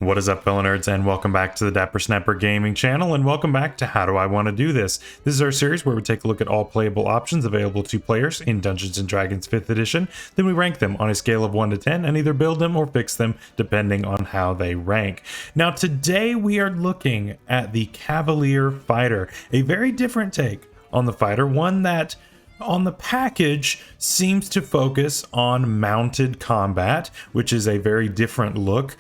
What is up, fellow nerds, and welcome back to the Dapper Snapper Gaming channel, and welcome back to How Do I Want to Do This? This is our series where we take a look at all playable options available to players in Dungeons & Dragons 5th edition, then we rank them on a scale of 1 to 10 and either build them or fix them depending on how they rank. Now today we are looking at the Cavalier Fighter, a very different take on the fighter, one that on the package seems to focus on mounted combat, which is a very different look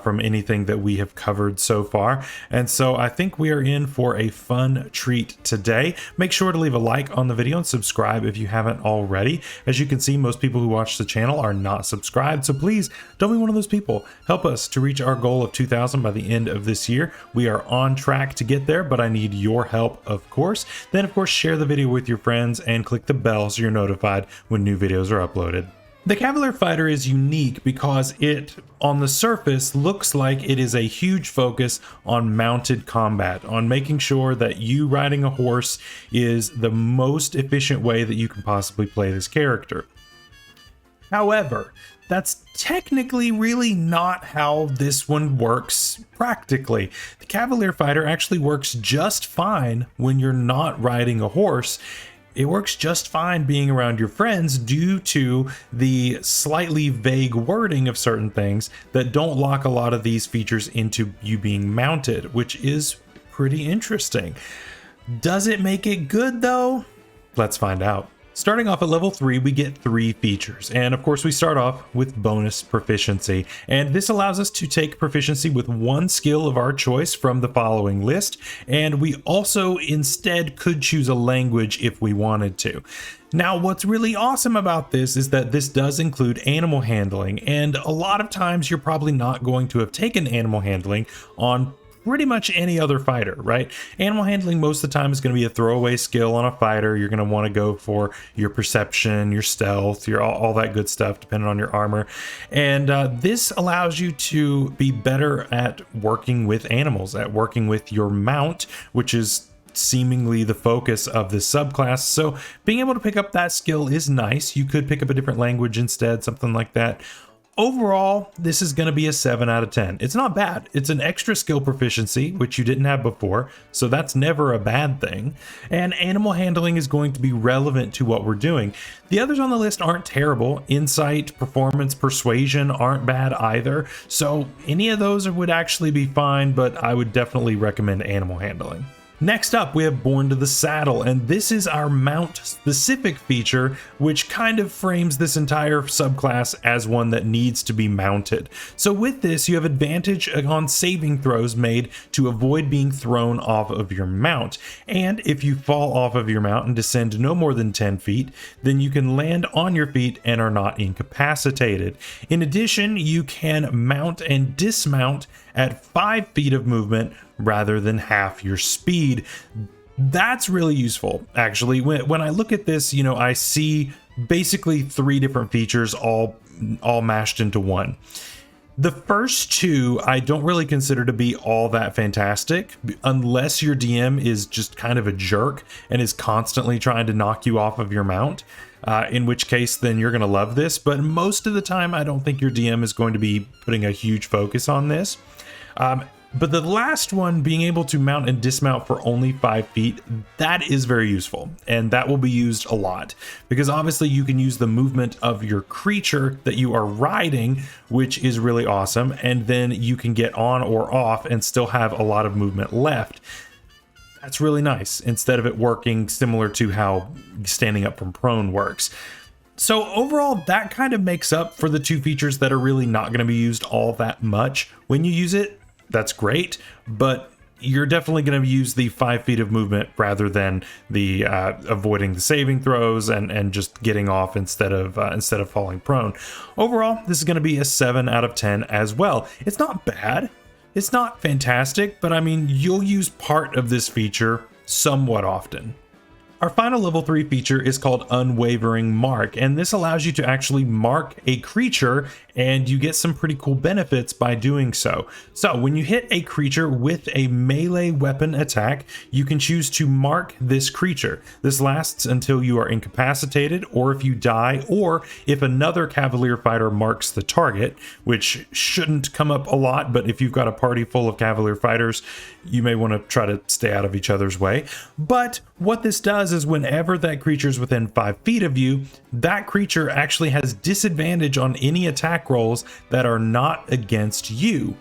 from anything that we have covered so far. And so I think we are in for a fun treat today. Make sure to leave a like on the video and subscribe if you haven't already. As you can see, most people who watch the channel are not subscribed, so please don't be one of those people. Help us to reach our goal of 2,000 by the end of this year. We are on track to get there, but I need your help, of course. Then, of course, share the video with your friends and click the bell so you're notified when new videos are uploaded. The Cavalier Fighter is unique because it, on the surface, looks like it is a huge focus on mounted combat, on making sure that you riding a horse is the most efficient way that you can possibly play this character. However, that's technically really not how this one works practically. The Cavalier Fighter actually works just fine when you're not riding a horse. It works just fine being around your friends due to the slightly vague wording of certain things that don't lock a lot of these features into you being mounted, which is pretty interesting. Does it make it good though? Let's find out. Starting off at level 3, we get 3 features, and of course we start off with bonus proficiency, and this allows us to take proficiency with one skill of our choice from the following list, and we also instead could choose a language if we wanted to. Now, what's really awesome about this is that this does include animal handling, and a lot of times you're probably not going to have taken animal handling on pretty much any other fighter, right? Animal handling most of the time is going to be a throwaway skill on a fighter. You're going to want to go for your perception, your stealth, your all that good stuff, depending on your armor. And this allows you to be better at working with animals, at working with your mount, which is seemingly the focus of this subclass. So being able to pick up that skill is nice. You could pick up a different language instead, something like that. Overall, this is going to be a 7 out of 10. It's not bad. It's an extra skill proficiency, which you didn't have before, so that's never a bad thing. And animal handling is going to be relevant to what we're doing. The others on the list aren't terrible. Insight, performance, persuasion aren't bad either. So any of those would actually be fine, but I would definitely recommend animal handling. Next up, we have Born to the Saddle, and this is our mount-specific feature, which kind of frames this entire subclass as one that needs to be mounted. So with this, you have advantage on saving throws made to avoid being thrown off of your mount. And if you fall off of your mount and descend no more than 10 feet, then you can land on your feet and are not incapacitated. In addition, you can mount and dismount at 5 feet of movement rather than half your speed. That's really useful, actually. When I look at this, you know, I see basically 3 different features all mashed into one. The first 2 I don't really consider to be all that fantastic unless your DM is just kind of a jerk and is constantly trying to knock you off of your mount. In which case, then you're going to love this. But most of the time, I don't think your DM is going to be putting a huge focus on this. But the last one, being able to mount and dismount for only 5 feet, that is very useful, and that will be used a lot because obviously you can use the movement of your creature that you are riding, which is really awesome, and then you can get on or off and still have a lot of movement left. That's really nice, instead of it working similar to how standing up from prone works. So overall, that kind of makes up for the 2 features that are really not going to be used all that much. When you use it, that's great, but you're definitely going to use the 5 feet of movement rather than the avoiding the saving throws and just getting off instead of falling prone. Overall, this is going to be a 7 out of 10 as well. It's not bad. It's not fantastic, but I mean, you'll use part of this feature somewhat often. Our final level 3 feature is called Unwavering Mark, and this allows you to actually mark a creature, and you get some pretty cool benefits by doing so. So when you hit a creature with a melee weapon attack, you can choose to mark this creature. This lasts until you are incapacitated, or if you die, or if another Cavalier Fighter marks the target, which shouldn't come up a lot, but if you've got a party full of Cavalier Fighters, you may want to try to stay out of each other's way. But what this does is whenever that creature is within 5 feet of you, that creature actually has disadvantage on any attack rolls that are not against you.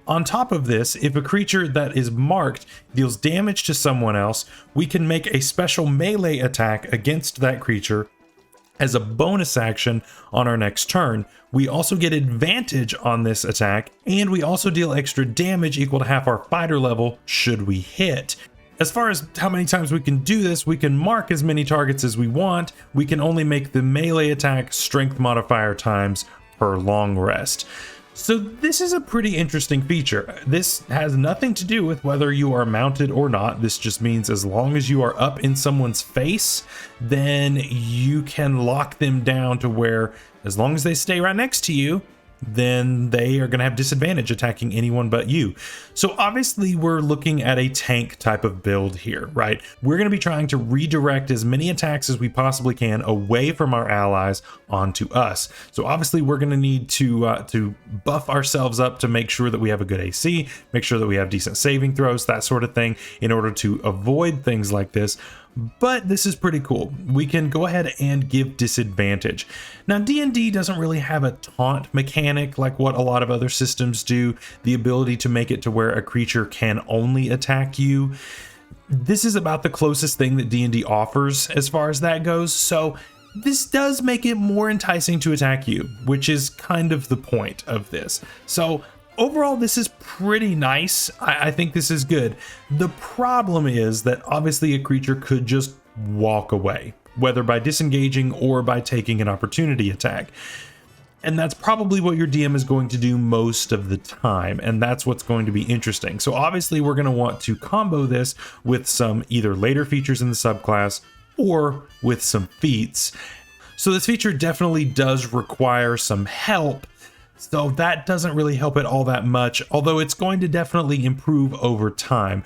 On top of this, if a creature that is marked deals damage to someone else, we can make a special melee attack against that creature as a bonus action on our next turn. We also get advantage on this attack, and we also deal extra damage equal to half our fighter level should we hit. As far as how many times we can do this, we can mark as many targets as we want. We can only make the melee attack strength modifier times per long rest. So this is a pretty interesting feature. This has nothing to do with whether you are mounted or not. This just means as long as you are up in someone's face, then you can lock them down to where as long as they stay right next to you, then they are going to have disadvantage attacking anyone but you. So obviously we're looking at a tank type of build here, right? We're going to be trying to redirect as many attacks as we possibly can away from our allies onto us. So obviously we're going to need to buff ourselves up to make sure that we have a good AC, make sure that we have decent saving throws, that sort of thing, in order to avoid things like this. But this is pretty cool. We can go ahead and give disadvantage. Now, D&D doesn't really have a taunt mechanic like what a lot of other systems do, the ability to make it to where a creature can only attack you. This is about the closest thing that D&D offers as far as that goes, so this does make it more enticing to attack you, which is kind of the point of this. So overall, this is pretty nice. I think this is good. The problem is that obviously a creature could just walk away, whether by disengaging or by taking an opportunity attack. And that's probably what your DM is going to do most of the time, and that's what's going to be interesting. So obviously we're going to want to combo this with some either later features in the subclass or with some feats. So this feature definitely does require some help. So that doesn't really help it all that much, although it's going to definitely improve over time.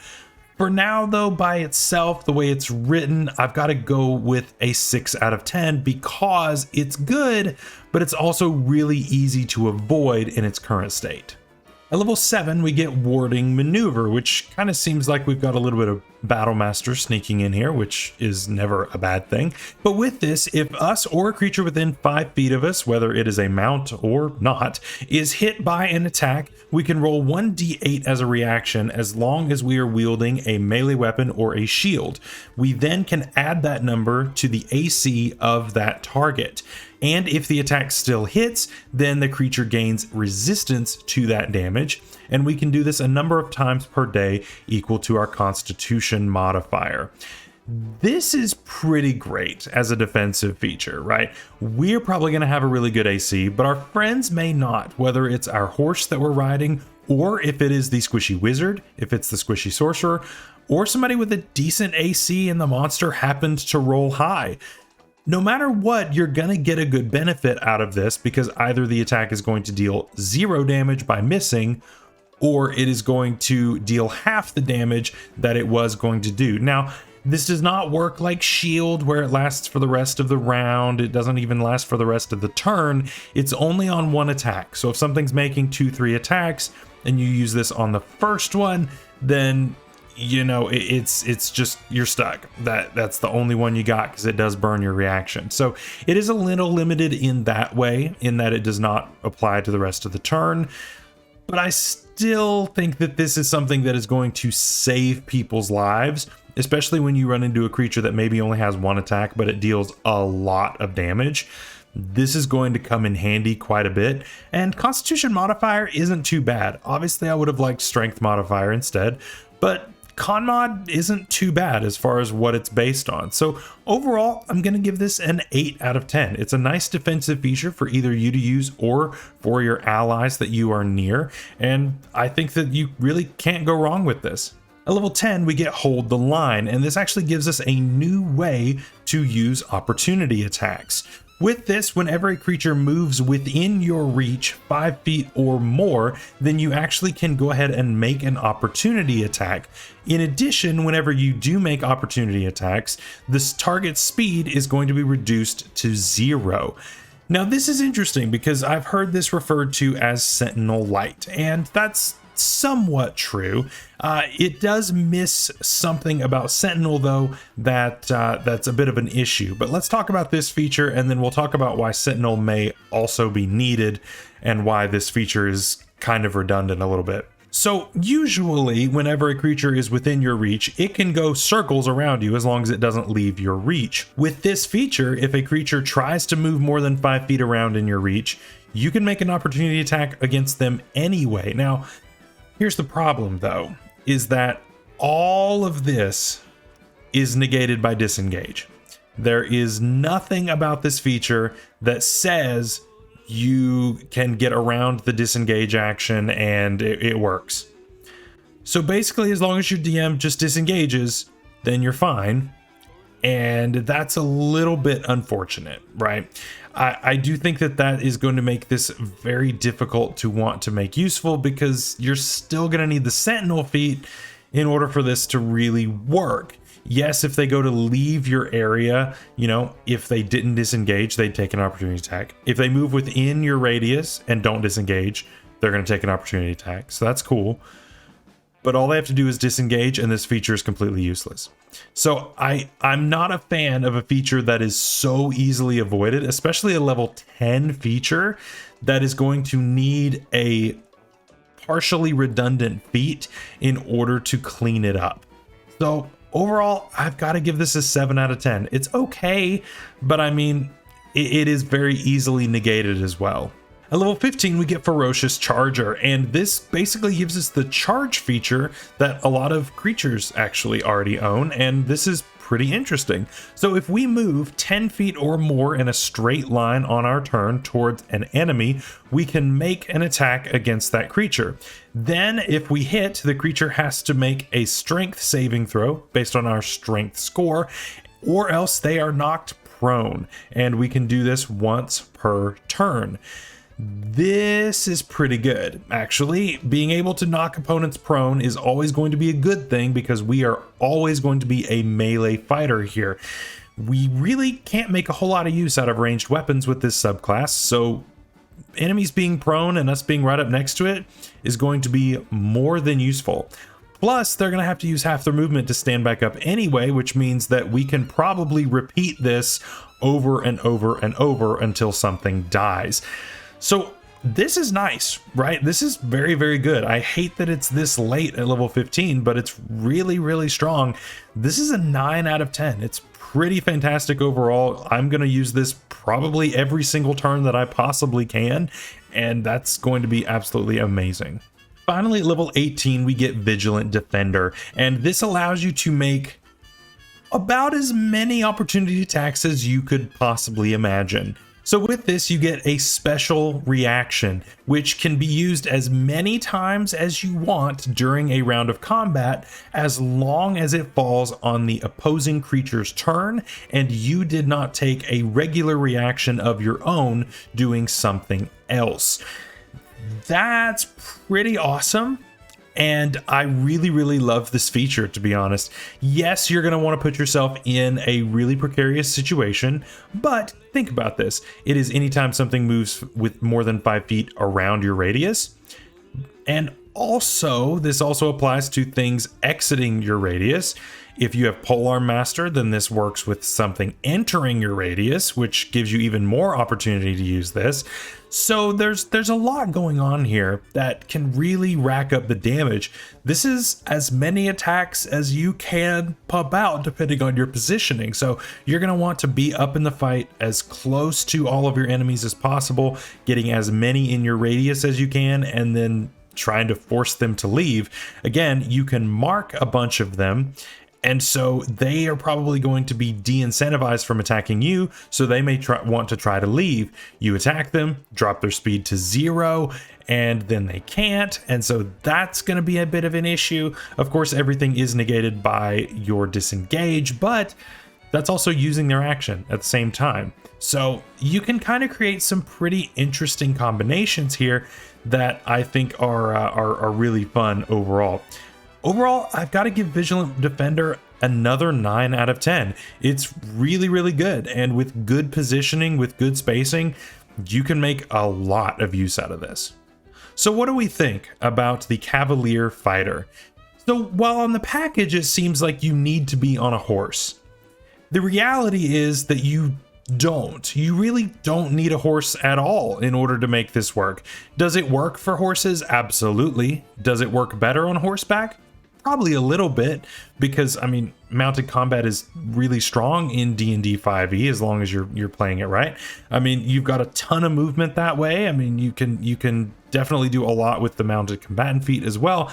For now though, by itself, the way it's written, I've got to go with a 6 out of 10 because it's good, but it's also really easy to avoid in its current state. At level 7, we get Warding Maneuver, which kind of seems like we've got a little bit of Battle Master sneaking in here, which is never a bad thing. But with this, if us or a creature within 5 feet of us, whether it is a mount or not, is hit by an attack, we can roll 1d8 as a reaction as long as we are wielding a melee weapon or a shield. We then can add that number to the AC of that target. And if the attack still hits, then the creature gains resistance to that damage. And we can do this a number of times per day equal to our Constitution modifier. This is pretty great as a defensive feature, right? We're probably going to have a really good AC, but our friends may not, whether it's our horse that we're riding, or if it is the squishy wizard, if it's the squishy sorcerer, or somebody with a decent AC and the monster happened to roll high. No matter what, you're going to get a good benefit out of this because either the attack is going to deal 0 damage by missing, or it is going to deal half the damage that it was going to do. Now, this does not work like shield where it lasts for the rest of the round. It doesn't even last for the rest of the turn. It's only on one attack. So if something's making 2-3 attacks and you use this on the first one, then you know it's just you're stuck. That's the only one you got because it does burn your reaction. So it is a little limited in that way, in that it does not apply to the rest of the turn. But I still think that this is something that is going to save people's lives, especially when you run into a creature that maybe only has one attack, but it deals a lot of damage. This is going to come in handy quite a bit, and Constitution modifier isn't too bad. Obviously, I would have liked Strength modifier instead, but Con mod isn't too bad as far as what it's based on. So overall, I'm going to give this an 8 out of 10. It's a nice defensive feature for either you to use or for your allies that you are near, and I think that you really can't go wrong with this. At level 10, we get Hold the Line, and this actually gives us a new way to use opportunity attacks. With this, whenever a creature moves within your reach 5 feet or more, then you actually can go ahead and make an opportunity attack. In addition, whenever you do make opportunity attacks, this target's speed is going to be reduced to 0. Now, this is interesting because I've heard this referred to as Sentinel Light, and that's somewhat true. It does miss something about Sentinel though that's a bit of an issue, but let's talk about this feature and then we'll talk about why Sentinel may also be needed and why this feature is kind of redundant a little bit. So usually whenever a creature is within your reach, it can go circles around you as long as it doesn't leave your reach. With this feature, if a creature tries to move more than 5 feet around in your reach, you can make an opportunity attack against them anyway. Now, here's the problem though, is that all of this is negated by disengage. There is nothing about this feature that says you can get around the disengage action and it works. So basically, as long as your DM just disengages, then you're fine. And that's a little bit unfortunate, right? I do think that is going to make this very difficult to want to make useful because you're still going to need the Sentinel feat in order for this to really work. Yes, if they go to leave your area, you know, if they didn't disengage, they'd take an opportunity attack. If they move within your radius and don't disengage, they're going to take an opportunity attack. So that's cool. But all they have to do is disengage and this feature is completely useless. So I'm not a fan of a feature that is so easily avoided, especially a level 10 feature that is going to need a partially redundant feat in order to clean it up. So overall, I've got to give this a 7 out of 10. It's okay, but I mean, it is very easily negated as well. At level 15, we get Ferocious Charger, and this basically gives us the charge feature that a lot of creatures actually already own, and this is pretty interesting. So if we move 10 feet or more in a straight line on our turn towards an enemy, we can make an attack against that creature. Then if we hit, the creature has to make a strength saving throw based on our strength score, or else they are knocked prone, and we can do this once per turn. This is pretty good, actually. Being able to knock opponents prone is always going to be a good thing because we are always going to be a melee fighter here. We really can't make a whole lot of use out of ranged weapons with this subclass, so enemies being prone and us being right up next to it is going to be more than useful. Plus, they're going to have to use half their movement to stand back up anyway, which means that we can probably repeat this over and over and over until something dies. So this is nice, right? This is very, very good. I hate that it's this late at level 15, but it's really, really strong. This is a 9 out of 10. It's pretty fantastic overall. I'm going to use this probably every single turn that I possibly can, and that's going to be absolutely amazing. Finally, at level 18, we get Vigilant Defender, and this allows you to make about as many opportunity attacks as you could possibly imagine. So with this, you get a special reaction, which can be used as many times as you want during a round of combat, as long as it falls on the opposing creature's turn and you did not take a regular reaction of your own doing something else. That's pretty awesome. And I really, really love this feature, to be honest. Yes, you're going to want to put yourself in a really precarious situation, but think about this. It is anytime something moves with more than 5 feet around your radius. And also, this also applies to things exiting your radius. If you have Polearm Master, then this works with something entering your radius, which gives you even more opportunity to use this. So there's a lot going on here that can really rack up the damage. This is as many attacks as you can pump out depending on your positioning. So you're going to want to be up in the fight as close to all of your enemies as possible, getting as many in your radius as you can, and then trying to force them to leave. Again, you can mark a bunch of them And so they are probably going to be de-incentivized from attacking you, so they may want to try to leave. You attack them, drop their speed to 0, and then they can't, and so that's going to be a bit of an issue. Of course, everything is negated by your disengage, but that's also using their action at the same time. So you can kind of create some pretty interesting combinations here that I think are really fun overall. Overall, I've got to give Vigilant Defender another 9 out of 10. It's really, really good. And with good positioning, with good spacing, you can make a lot of use out of this. So what do we think about the Cavalier Fighter? So while on the package, it seems like you need to be on a horse, the reality is that you don't. You really don't need a horse at all in order to make this work. Does it work for horses? Absolutely. Does it work better on horseback? Probably a little bit, because I mean, mounted combat is really strong in D&D 5e as long as you're playing it right. I mean, you've got a ton of movement that way. I mean, you can definitely do a lot with the mounted combatant feat as well.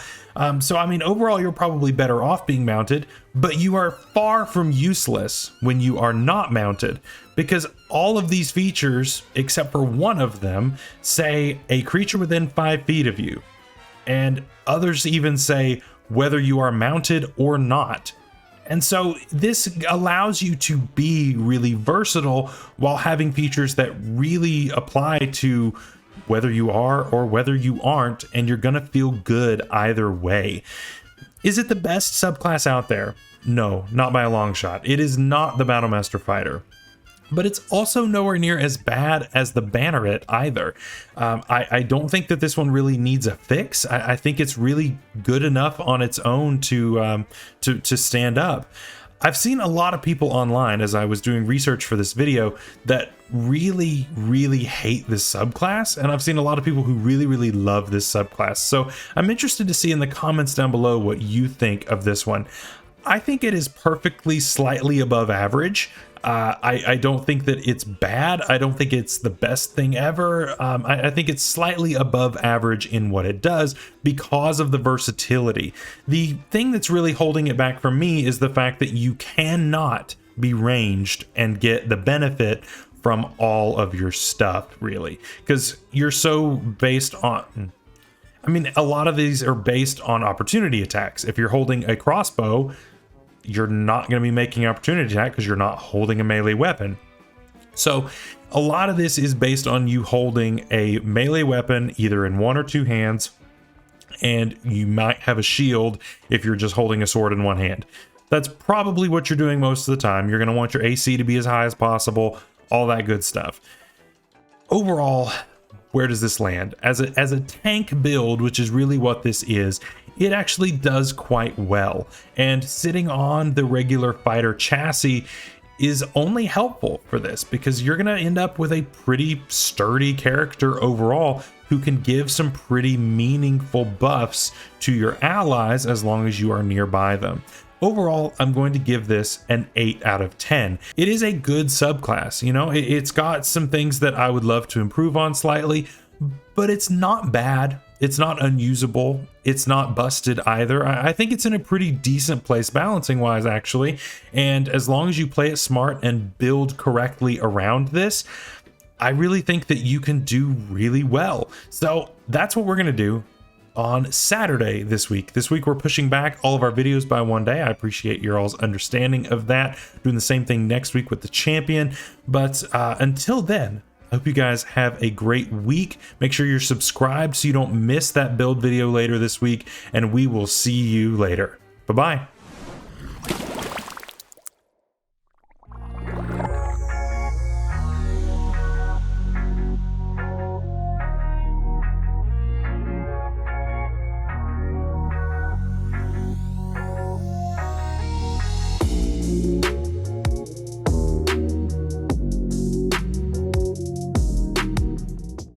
So I mean, overall, you're probably better off being mounted, but you are far from useless when you are not mounted, because all of these features, except for one of them, say a creature within 5 feet of you, and others even say whether you are mounted or not. And so this allows you to be really versatile while having features that really apply to whether you are or whether you aren't, and you're gonna feel good either way. Is it the best subclass out there? No, not by a long shot. It is not the Battlemaster Fighter, but it's also nowhere near as bad as the Banneret either. I don't think that this one really needs a fix. I think it's really good enough on its own to stand up. I've seen a lot of people online, as I was doing research for this video, that really hate this subclass, and I've seen a lot of people who really love this subclass. So I'm interested to see in the comments down below what you think of this one. I think it is perfectly slightly above average. I don't think that it's bad. I don't think it's the best thing ever. I think it's slightly above average in what it does because of the versatility. The thing that's really holding it back from me is the fact that you cannot be ranged and get the benefit from all of your stuff, really, because you're so based on, I mean, a lot of these are based on opportunity attacks. If you're holding a crossbow, you're not going to be making an opportunity attack because you're not holding a melee weapon. So a lot of this is based on you holding a melee weapon either in 1 or 2 hands, and you might have a shield if you're just holding a sword in 1 hand. That's probably what you're doing most of the time. You're going to want your AC to be as high as possible, all that good stuff. Overall, where does this land? As a tank build, which is really what this is, it actually does quite well. And sitting on the regular fighter chassis is only helpful for this, because you're going to end up with a pretty sturdy character overall who can give some pretty meaningful buffs to your allies as long as you are nearby them. Overall, I'm going to give this an 8 out of 10. It is a good subclass, you know, it's got some things that I would love to improve on slightly, but it's not bad. It's not unusable. It's not busted either. I think it's in a pretty decent place balancing wise, actually. And as long as you play it smart and build correctly around this, I really think that you can do really well. So that's what we're going to do on Saturday this week. This week we're pushing back all of our videos by 1 day. I appreciate your all's understanding of that. Doing the same thing next week with the champion. But until then, I hope you guys have a great week. Make sure you're subscribed so you don't miss that build video later this week, and we will see you later. Bye-bye.